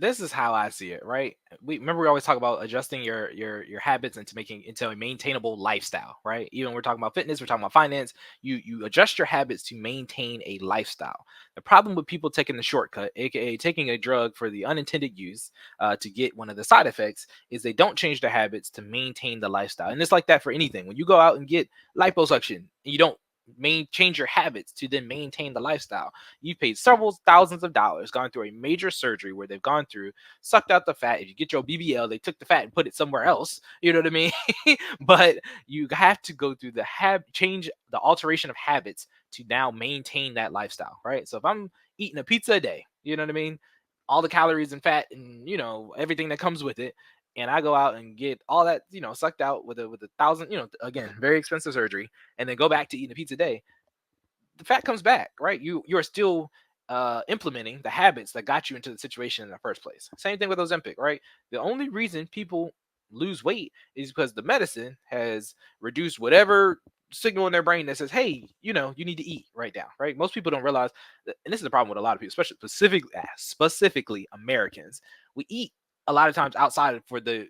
this is how I see it, right? We always talk about adjusting your habits into a maintainable lifestyle, right? Even when we're talking about fitness, we're talking about finance. You adjust your habits to maintain a lifestyle. The problem with people taking the shortcut, aka taking a drug for the unintended use, to get one of the side effects, is they don't change their habits to maintain the lifestyle. And it's like that for anything. When you go out and get liposuction, you don't change your habits to then maintain the lifestyle. You've paid several thousands of dollars, gone through a major surgery where they've gone through, sucked out the fat. If you get your BBL, they took the fat and put it somewhere else. You know what I mean? But you have to go through the change, the alteration of habits to now maintain that lifestyle, right? So if I'm eating a pizza a day, you know what I mean? All the calories and fat and everything that comes with it, and I go out and get all that sucked out with a thousand, again, very expensive surgery, and then go back to eating a pizza a day, the fat comes back, right? You're still implementing the habits that got you into the situation in the first place. Same thing with Ozempic, right? The only reason people lose weight is because the medicine has reduced whatever signal in their brain that says, hey, you need to eat right now, right? Most people don't realize that, and this is the problem with a lot of people, especially specifically Americans. We eat a lot of times outside for the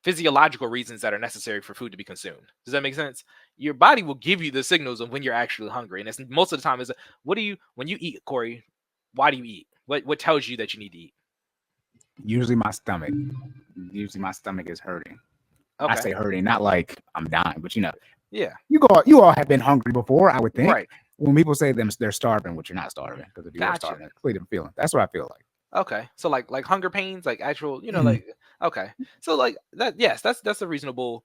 physiological reasons that are necessary for food to be consumed. Does that make sense? Your body will give you the signals of when you're actually hungry, and it's most of the time is when you eat, Corey? Why do you eat? What tells you that you need to eat? Usually my stomach. Usually my stomach is hurting. Okay. I say hurting, not like I'm dying, but Yeah. You all have been hungry before, I would think. Right. When people say they're starving, which you're not starving, because if you are Gotcha. starving, it's a completely different feeling. That's what I feel like. Okay. So like hunger pains, like actual, like okay. So like that, yes, that's a reasonable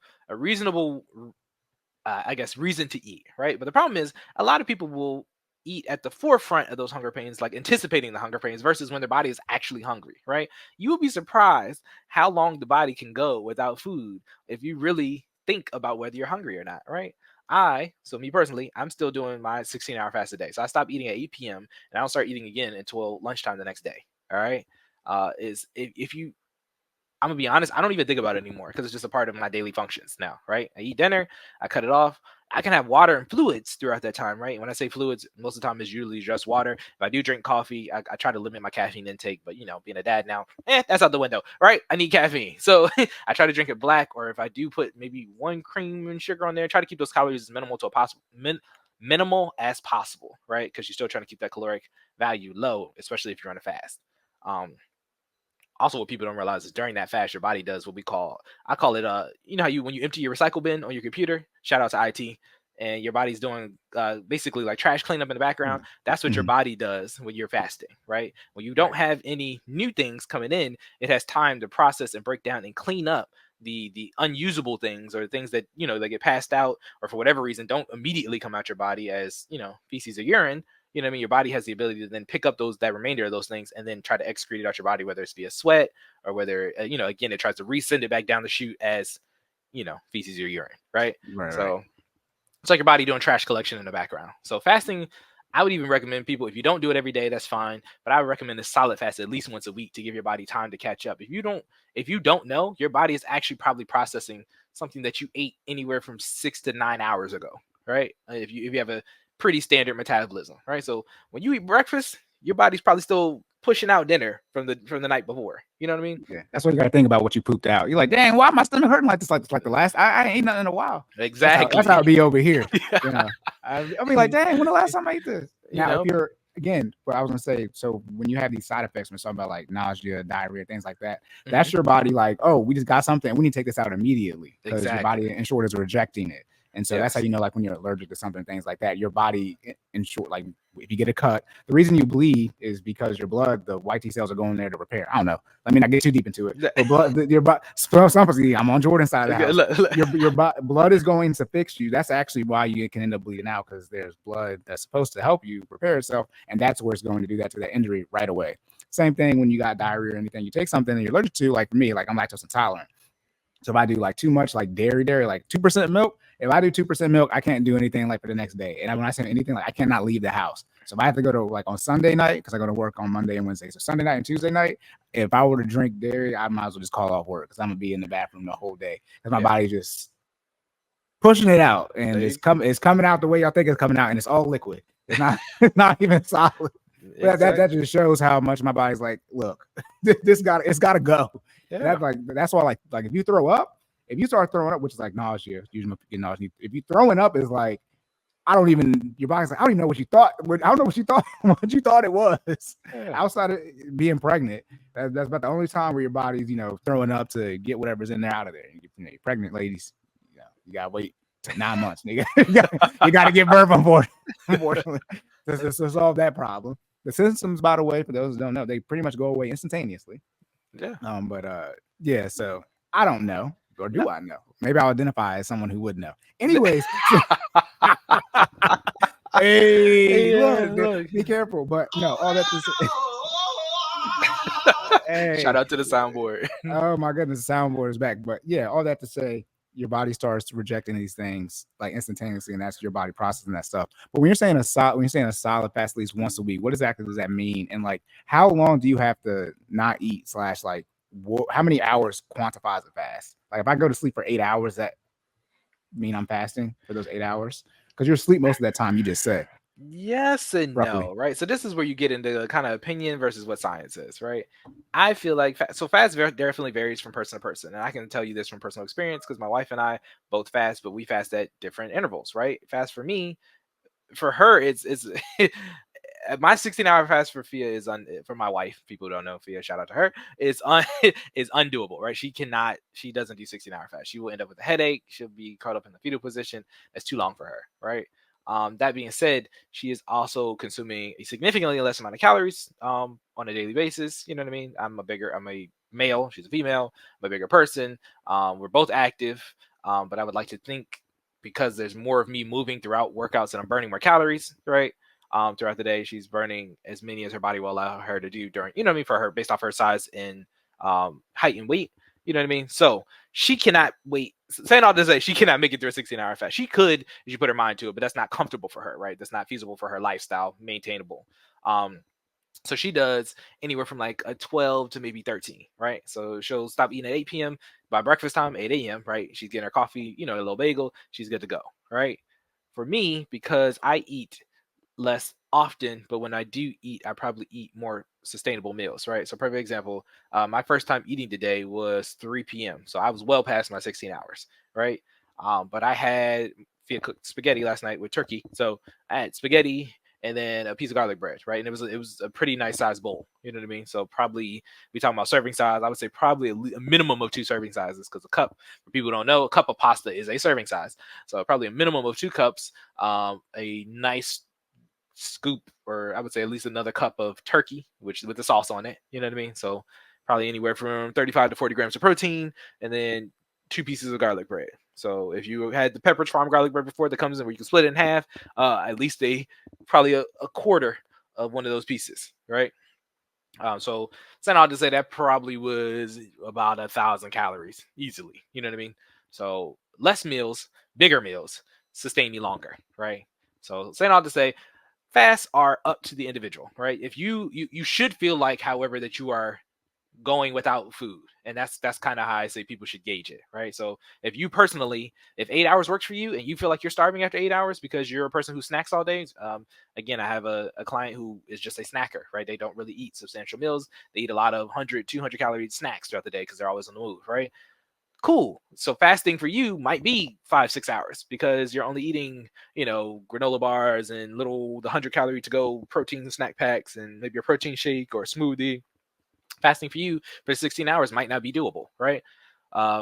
I guess reason to eat, right? But the problem is a lot of people will eat at the forefront of those hunger pains, like anticipating the hunger pains versus when their body is actually hungry, right? You will be surprised how long the body can go without food if you really think about whether you're hungry or not, right? So me personally, I'm still doing my 16-hour fast a day. So I stop eating at 8 p.m. and I don't start eating again until lunchtime the next day. All right. Is if you I'm gonna be honest, I don't even think about it anymore because it's just a part of my daily functions now, right? I eat dinner, I cut it off. I can have water and fluids throughout that time, right? When I say fluids, most of the time is usually just water. If I do drink coffee, I try to limit my caffeine intake, but being a dad now, that's out the window, right? I need caffeine. So I try to drink it black, or if I do put maybe one cream and sugar on there, try to keep those calories as minimal as possible, right? Because you're still trying to keep that caloric value low, especially if you're on a fast. Also, what people don't realize is during that fast, your body does what I call it, how when you empty your recycle bin on your computer, shout out to IT, and your body's doing basically like trash cleanup in the background. That's what your body does when you're fasting, right? When you don't have any new things coming in, it has time to process and break down and clean up the unusable things, or things that they get passed out, or for whatever reason don't immediately come out your body as feces or urine. You know what I mean? Your body has the ability to then pick up that remainder of those things and then try to excrete it out your body, whether it's via sweat or whether, again, it tries to resend it back down the chute as, feces or urine, right? So it's like your body doing trash collection in the background. So fasting, I would even recommend people, if you don't do it every day, that's fine. But I would recommend a solid fast at least once a week to give your body time to catch up. If you don't know, your body is actually probably processing something that you ate anywhere from 6 to 9 hours ago, right? If you have a pretty standard metabolism, right? So when you eat breakfast, your body's probably still pushing out dinner from the night before. You know what I mean? Yeah, that's what you got to think about. What you pooped out. You're like, dang, why my stomach hurting like this? Like the last. I ain't ate nothing in a while. Exactly. That's how it be over here. I mean, like, dang, when the last time I ate this? Now, if you're again, what I was gonna say. So when you have these side effects, when something about like nausea, diarrhea, things like that, that's your body like, oh, we just got something. We need to take this out immediately because your body, in short, is rejecting it. And so that's how like when you're allergic to something, things like that, your body, in short, like if you get a cut, the reason you bleed is because your blood, the white T cells are going there to repair. I don't know. Let me not get too deep into it. But your body, I'm on Jordan's side of the house. Your blood is going to fix you. That's actually why you can end up bleeding out, because there's blood that's supposed to help you repair itself, and that's where it's going to do that to that injury right away. Same thing when you got diarrhea or anything. You take something and you're allergic to, like for me, like I'm lactose intolerant. So if I do like too much, like dairy, like 2% milk, if I do 2% milk, I can't do anything like for the next day. And when I say anything, like I cannot leave the house. So if I have to go to like on Sunday night, because I go to work on Monday and Wednesday. So Sunday night and Tuesday night, if I were to drink dairy, I might as well just call off work, because I'm gonna be in the bathroom the whole day, because my body's just pushing it out, and it's coming out the way y'all think it's coming out, and it's all liquid. It's not even solid. That just shows how much my body's like, look, it's got to go. Yeah. That's why like if you throw up, if you start throwing up, which is like nausea, usually get nausea. If you throwing up is like, your body's like, I don't even know what you thought. I don't know what you thought it was. Outside of being pregnant, that's about the only time where your body's, throwing up to get whatever's in there out of there. You're pregnant ladies, you gotta wait 9 months, nigga. you gotta give birth, unfortunately, to solve that problem. The symptoms, by the way, for those who don't know, they pretty much go away instantaneously. Yeah. Yeah. So I don't know, or do I know? Maybe I'll identify as someone who would know. Anyways. Hey, look, be careful. But no, all that to say. Hey. Shout out to the soundboard. Oh my goodness, the soundboard is back. But yeah, all that to say, your body starts rejecting these things like instantaneously, and that's your body processing that stuff. But when you're saying a solid fast at least once a week, what exactly does that mean? And like, how long do you have to not eat / like, how many hours quantifies a fast? Like, if I go to sleep for 8 hours, that mean I'm fasting for those 8 hours? Because you're asleep most of that time, you just said. Yes and no, right? So this is where you get into kind of opinion versus what science is, right? I feel like fast definitely varies from person to person, and I can tell you this from personal experience because my wife and I both fast, but we fast at different intervals, right? Fast for me, for her, it's my 16-hour fast for Fia is for my wife. People who don't know Fia, shout out to her. Is undoable, right? She doesn't do 16-hour fast. She will end up with a headache. She'll be caught up in the fetal position. That's too long for her, right? That being said, she is also consuming a significantly less amount of calories on a daily basis. You know what I mean? I'm a male. She's a female. I'm a bigger person. We're both active, but I would like to think because there's more of me moving throughout workouts and I'm burning more calories, right? Throughout the day, she's burning as many as her body will allow her to do during, for her based off her size and height and weight. You know what I mean? So she cannot wait. Saying all to say, she cannot make it through a 16-hour fast. She could if she put her mind to it, but that's not comfortable for her, right? That's not feasible for her lifestyle, maintainable. So she does anywhere from like a 12 to maybe 13, right? So she'll stop eating at 8 p.m. By breakfast time, 8 a.m., right? She's getting her coffee, a little bagel. She's good to go, right? For me, because I eat less often, but when I do eat, I probably eat more sustainable meals, right? So perfect example, my first time eating today was 3 p.m. So I was well past my 16 hours, right? But I had cooked spaghetti last night with turkey. So I had spaghetti and then a piece of garlic bread, right? And it was a pretty nice size bowl, you know what I mean? So probably, we talking about serving size, I would say probably a minimum of 2 serving sizes, because a cup, for people who don't know, a cup of pasta is a serving size. So probably a minimum of 2 cups, a nice scoop, or I would say at least another cup of turkey, which with the sauce on it, you know what I mean? So probably anywhere from 35 to 40 grams of protein, and then 2 pieces of garlic bread. So if you had the Pepperidge Farm garlic bread before that comes in where you can split it in half, at least probably a quarter of one of those pieces, right? So saying all to say that probably was about 1,000 calories easily, you know what I mean? So less meals, bigger meals sustain me longer, right? So saying all to say, fasts are up to the individual, right? If you should feel like, however, that you are going without food, and that's kind of how I say people should gauge it, right? So if 8 hours works for you and you feel like you're starving after 8 hours because you're a person who snacks all day, again, I have a client who is just a snacker, right? They don't really eat substantial meals. They eat a lot of 100, 200 calorie snacks throughout the day because they're always on the move, right? Cool. So fasting for you might be 5-6 hours because you're only eating, granola bars and the 100 calorie to go protein snack packs and maybe a protein shake or a smoothie. Fasting for you for 16 hours might not be doable, right?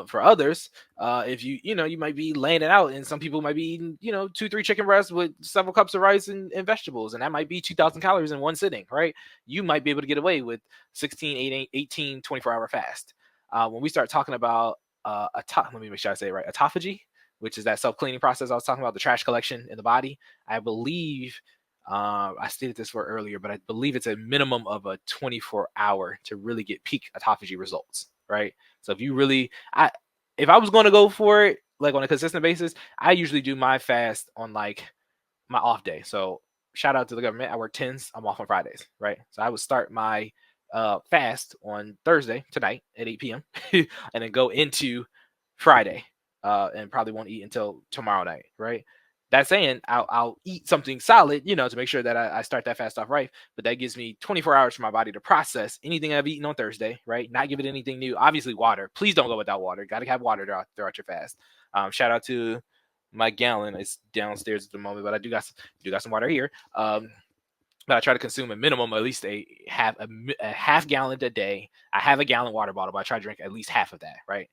For others, if you might be laying it out, and some people might be eating, 2-3 chicken breasts with several cups of rice and vegetables, and that might be 2,000 calories in one sitting, right? You might be able to get away with 16, 18, 24-hour fast. When we start talking about let me make sure I say it right, autophagy, which is that self-cleaning process I was talking about, the trash collection in the body, I believe, I stated this word earlier, but I believe it's a minimum of a 24-hour to really get peak autophagy results, right? So if I was going to go for it, like on a consistent basis, I usually do my fast on like my off day. So shout out to the government. I work 10s. I'm off on Fridays, right? So I would start my fast on Thursday tonight at 8 p.m. and then go into Friday and probably won't eat until tomorrow night, right? That saying, I'll eat something solid, to make sure that I start that fast off right. But that gives me 24 hours for my body to process anything I've eaten on Thursday, right? Not give it anything new. Obviously, water. Please don't go without water. Got to have water throughout your fast. Shout out to my gallon. It's downstairs at the moment, but I do got some water here. But I try to consume a minimum at least a half gallon a day. I have a gallon water bottle, but I try to drink at least half of that, right?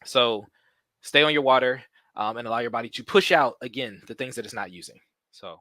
So stay on your water and allow your body to push out, again, the things that it's not using. So